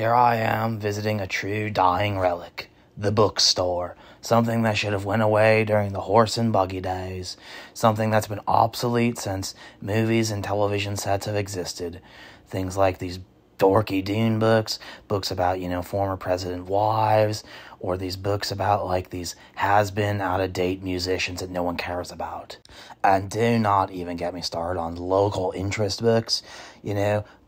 Here I am visiting a true dying relic, the bookstore, something that should have went away during the horse and buggy days, something that's been obsolete since movies and television sets have existed. Things like these dorky Dune books about, former president wives, or these books about, these has-been, out-of-date musicians that no one cares about. And do not even get me started on local interest books.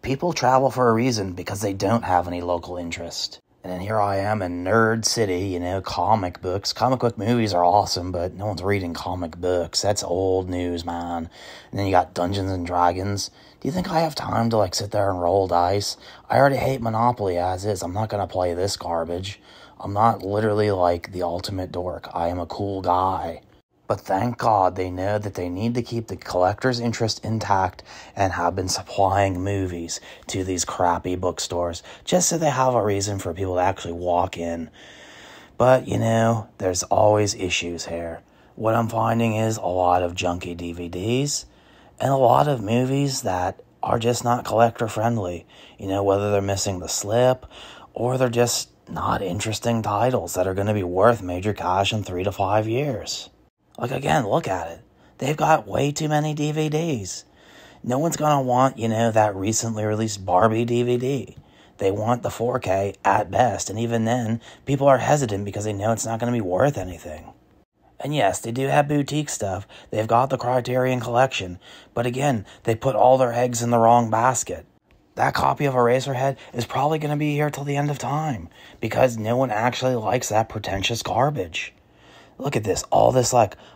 People travel for a reason because they don't have any local interest. And then here I am in Nerd City, comic books. Comic book movies are awesome, but no one's reading comic books. That's old news, man. And then you got Dungeons and Dragons. Do you think I have time to, sit there and roll dice? I already hate Monopoly as is. I'm not going to play this garbage. I'm not literally, the ultimate dork. I am a cool guy. But thank God they know that they need to keep the collector's interest intact and have been supplying movies to these crappy bookstores just so they have a reason for people to actually walk in. But, there's always issues here. What I'm finding is a lot of junky DVDs and a lot of movies that are just not collector friendly. Whether they're missing the slip or they're just not interesting titles that are going to be worth major cash in 3 to 5 years. Again, look at it. They've got way too many DVDs. No one's going to want, that recently released Barbie DVD. They want the 4K at best, and even then, people are hesitant because they know it's not going to be worth anything. And yes, they do have boutique stuff. They've got the Criterion collection. But again, they put all their eggs in the wrong basket. That copy of Eraserhead is probably going to be here till the end of time because no one actually likes that pretentious garbage. Look at this, all this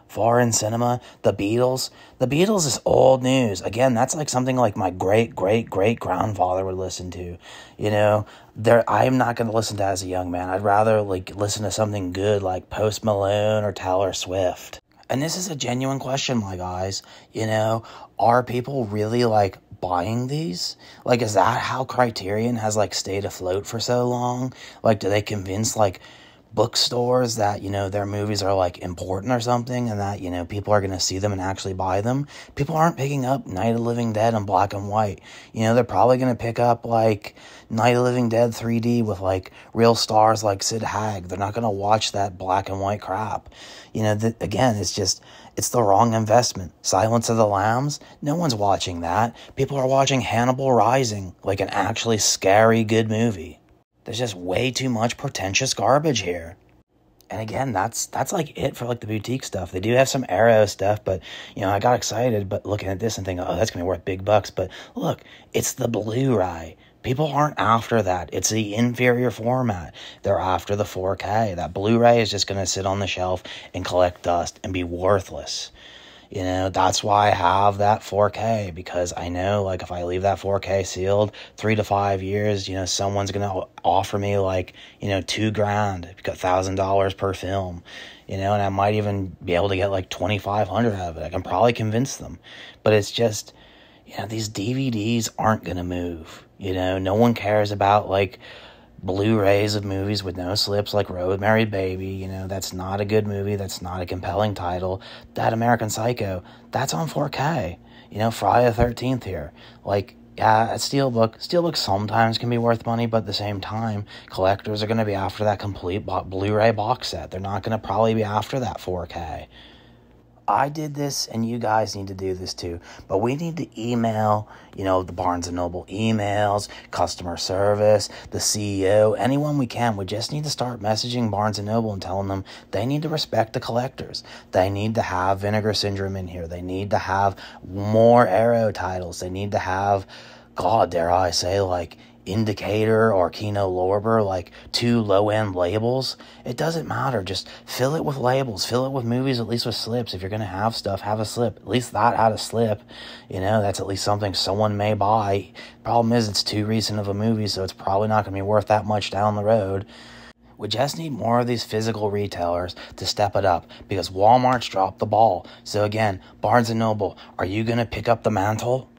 foreign cinema, the Beatles. The Beatles is old news. Again, that's something my great-great-great-grandfather would listen to. I am not going to listen to as a young man. I'd rather listen to something good like Post Malone or Taylor Swift. And this is a genuine question, my guys. Are people really buying these? Is that how Criterion has stayed afloat for so long? Do they convince bookstores that, their movies are important or something and that, people are going to see them and actually buy them? People aren't picking up Night of the Living Dead in black and white. They're probably going to pick up Night of the Living Dead 3D with real stars like Sid Haig. They're not going to watch that black and white crap. Again, it's the wrong investment. Silence of the Lambs, no one's watching that. People are watching Hannibal Rising, an actually scary good movie. There's just way too much pretentious garbage here. And again, that's it for the boutique stuff. They do have some Arrow stuff, but I got excited but looking at this and thinking, oh, that's gonna be worth big bucks. But look, it's the Blu-Ray. People aren't after that. It's the inferior format. They're after the 4K. That Blu-ray is just gonna sit on the shelf and collect dust and be worthless. That's why I have that 4K, because I know, if I leave that 4K sealed 3 to 5 years, someone's going to offer me, $2,000, $1,000 per film, and I might even be able to get, $2,500 out of it. I can probably convince them. But it's just, these DVDs aren't going to move. No one cares about, Blu-rays of movies with no slips like Rosemary Baby. That's not a good movie. That's not a compelling title. That American Psycho, that's on 4K. Friday the 13th here. Yeah, a Steelbook sometimes can be worth money, but at the same time, collectors are going to be after that complete Blu-ray box set. They're not going to probably be after that 4K. I did this, and you guys need to do this too. But we need to email, the Barnes & Noble emails, customer service, the CEO, anyone we can. We just need to start messaging Barnes & Noble and telling them they need to respect the collectors. They need to have Vinegar Syndrome in here. They need to have more Arrow titles. They need to have, God, dare I say, Indicator or Kino Lorber, 2 low-end labels. It doesn't matter. Just fill it with labels. Fill it with movies, at least with slips. If you're going to have stuff, have a slip. At least that had a slip. That's at least something someone may buy. Problem is, it's too recent of a movie, so it's probably not going to be worth that much down the road. We just need more of these physical retailers to step it up because Walmart's dropped the ball. So again, Barnes & Noble, are you going to pick up the mantle?